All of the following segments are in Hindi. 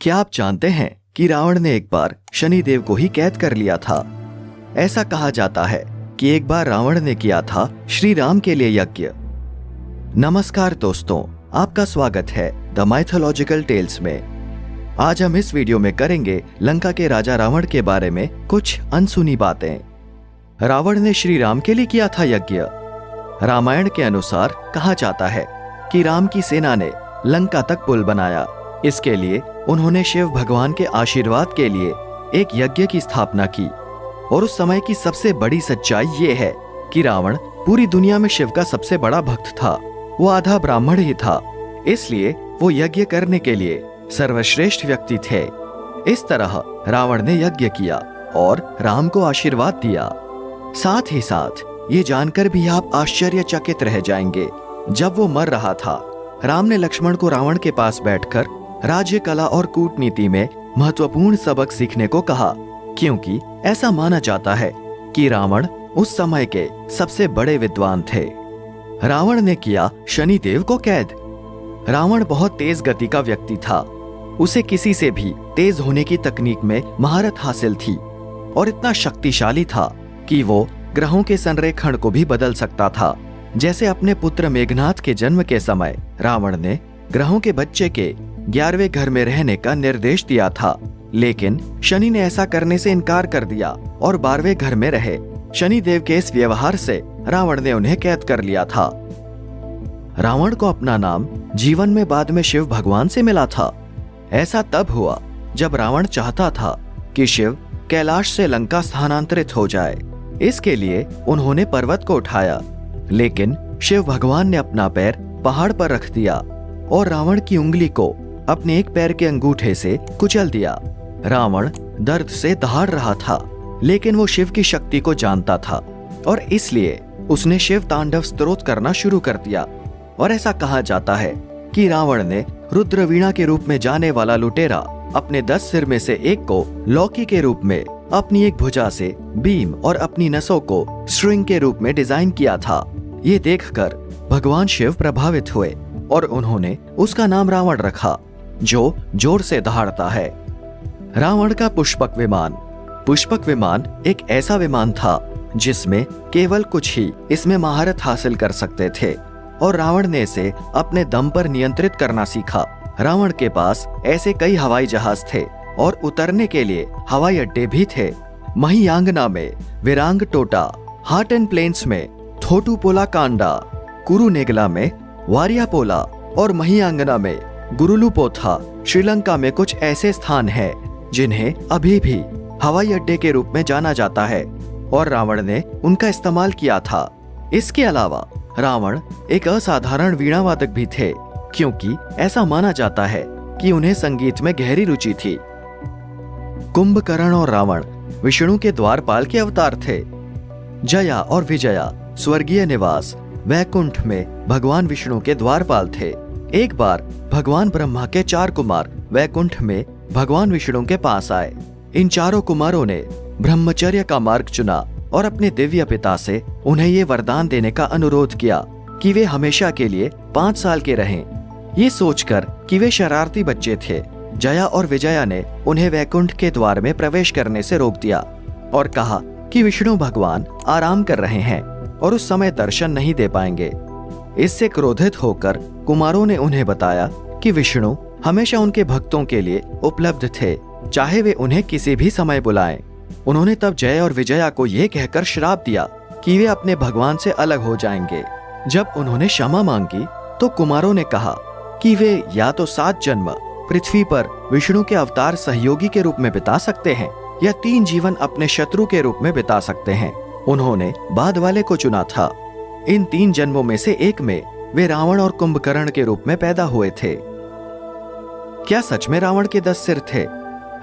क्या आप जानते हैं कि रावण ने एक बार शनिदेव को ही कैद कर लिया था। ऐसा कहा जाता है कि एक बार रावण ने किया था श्री राम के लिए यज्ञ। नमस्कार दोस्तों, आपका स्वागत है द माइथोलॉजिकल टेल्स में। आज हम इस वीडियो में करेंगे लंका के राजा रावण के बारे में कुछ अनसुनी बातें। रावण ने श्री राम के लिए किया था यज्ञ। रामायण के अनुसार कहा जाता है कि राम की सेना ने लंका तक पुल बनाया। इसके लिए उन्होंने शिव भगवान के आशीर्वाद के लिए एक यज्ञ की स्थापना की। और उस समय की सबसे बड़ी सच्चाई ये है कि रावण पूरी दुनिया में शिव का सबसे बड़ा भक्त था। वो आधा ब्राह्मण ही था, इसलिए वो यज्ञ करने के लिए सर्वश्रेष्ठ व्यक्ति थे। इस तरह रावण ने यज्ञ किया और राम को आशीर्वाद दिया। साथ ही साथ ये जानकर भी आप आश्चर्यचकित रह जाएंगे, जब वो मर रहा था राम ने लक्ष्मण को रावण के पास बैठकर राज्य कला और कूटनीति में महत्वपूर्ण सबक सीखने को कहा, क्योंकि ऐसा माना जाता है कि रावण उस समय के सबसे बड़े विद्वान थे। रावण ने किया शनिदेव को कैद। रावण बहुत तेज गति का व्यक्ति था। उसे किसी से भी तेज होने की तकनीक में महारत हासिल थी और इतना शक्तिशाली था कि वो ग्रहों के संरेखण को भी बदल सकता था। जैसे अपने पुत्र मेघनाथ के जन्म के समय रावण ने ग्रहों के बच्चे के 11वें घर में रहने का निर्देश दिया था, लेकिन शनि ने ऐसा करने से इनकार कर दिया और 12वें घर में रहे। शनिदेव के इस व्यवहार से रावण ने उन्हें कैद कर लिया था। रावण को अपना नाम जीवन में बाद में शिव भगवान से मिला था। ऐसा तब हुआ जब रावण चाहता था कि शिव कैलाश से लंका स्थानांतरित हो जाए। इसके लिए उन्होंने पर्वत को उठाया, लेकिन शिव भगवान ने अपना पैर पहाड़ पर रख दिया और रावण की उंगली को अपने एक पैर के अंगूठे से कुचल दिया। रावण दर्द से दहाड़ रहा था, लेकिन वो शिव की शक्ति को जानता था और इसलिए उसने शिव तांडव स्तोत्र करना शुरू कर दिया। और ऐसा कहा जाता है कि रावण ने रुद्रवीणा के रूप में जाने वाला लुटेरा अपने 10 सिर में से एक को लौकी के रूप में, अपनी एक भुजा से बीम और अपनी नसों को स्ट्रिंग के रूप में डिजाइन किया था। ये देखकर भगवान शिव प्रभावित हुए और उन्होंने उसका नाम रावण रखा, जो जोर से दहाड़ता है। रावण का पुष्पक विमान। पुष्पक विमान एक ऐसा विमान था जिसमें केवल कुछ ही इसमें महारत हासिल कर सकते थे और रावण ने इसे अपने दम पर नियंत्रित करना सीखा। रावण के पास ऐसे कई हवाई जहाज थे और उतरने के लिए हवाई अड्डे भी थे। महियांगना में विरांग टोटा, हाट एंड प्लेन्स में थोटुपोला कांडा, कुरुनेगला में वारियापोला और महियांगना में गुरुलुपोथा। श्रीलंका में कुछ ऐसे स्थान हैं जिन्हें अभी भी हवाई अड्डे के रूप में जाना जाता है और रावण ने उनका इस्तेमाल किया था। इसके अलावा रावण एक असाधारण वीणावादक भी थे, क्योंकि ऐसा माना जाता है कि उन्हें संगीत में गहरी रुचि थी। कुंभकर्ण और रावण विष्णु के द्वारपाल के अवतार थे। जया और विजया स्वर्गीय निवास वैकुंठ में भगवान विष्णु के द्वारपाल थे। एक बार भगवान ब्रह्मा के 4 कुमार वैकुंठ में भगवान विष्णु के पास आए। इन चारों कुमारों ने ब्रह्मचर्य का मार्ग चुना और अपने दिव्य पिता से उन्हें ये वरदान देने का अनुरोध किया कि वे हमेशा के लिए 5 साल के रहें। ये सोचकर कि वे शरारती बच्चे थे, जया और विजया ने उन्हें वैकुंठ के द्वार में प्रवेश करने से रोक दिया और कहा कि विष्णु भगवान आराम कर रहे हैं और उस समय दर्शन नहीं दे पाएंगे। इससे क्रोधित होकर कुमारों ने उन्हें बताया कि विष्णु हमेशा उनके भक्तों के लिए उपलब्ध थे, चाहे वे उन्हें किसी भी समय बुलाएं। उन्होंने तब जय और विजया को यह कहकर श्राप दिया कि वे अपने भगवान से अलग हो जाएंगे। जब उन्होंने क्षमा मांगी तो कुमारों ने कहा कि वे या तो 7 जन्म पृथ्वी पर विष्णु के अवतार सहयोगी के रूप में बिता सकते हैं या 3 जीवन अपने शत्रु के रूप में बिता सकते हैं। उन्होंने बाद वाले को चुना था। इन 3 जन्मों में से एक में वे रावण और कुंभकर्ण के रूप में पैदा हुए थे। क्या सच में रावण के 10 सिर थे?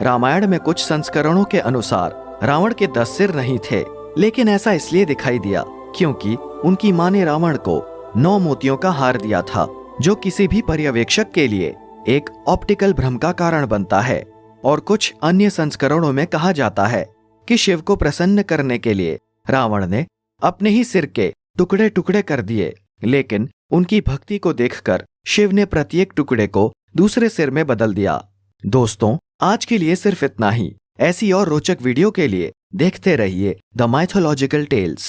रामायण में कुछ संस्करणों के अनुसार रावण के 10 सिर नहीं थे, लेकिन ऐसा इसलिए दिखाई दिया क्योंकि उनकी मां ने रावण को 9 मोतियों का हार दिया था, जो किसी भी पर्यवेक्षक के लिए एक ऑप्टिकल भ्रम का कारण बनता है। और कुछ अन्य संस्करणों में कहा जाता है कि शिव को प्रसन्न करने के लिए रावण ने अपने ही सिर के टुकड़े टुकड़े कर दिए, लेकिन उनकी भक्ति को देखकर शिव ने प्रत्येक टुकड़े को दूसरे सिर में बदल दिया। दोस्तों, आज के लिए सिर्फ इतना ही। ऐसी और रोचक वीडियो के लिए देखते रहिए द माइथोलॉजिकल टेल्स।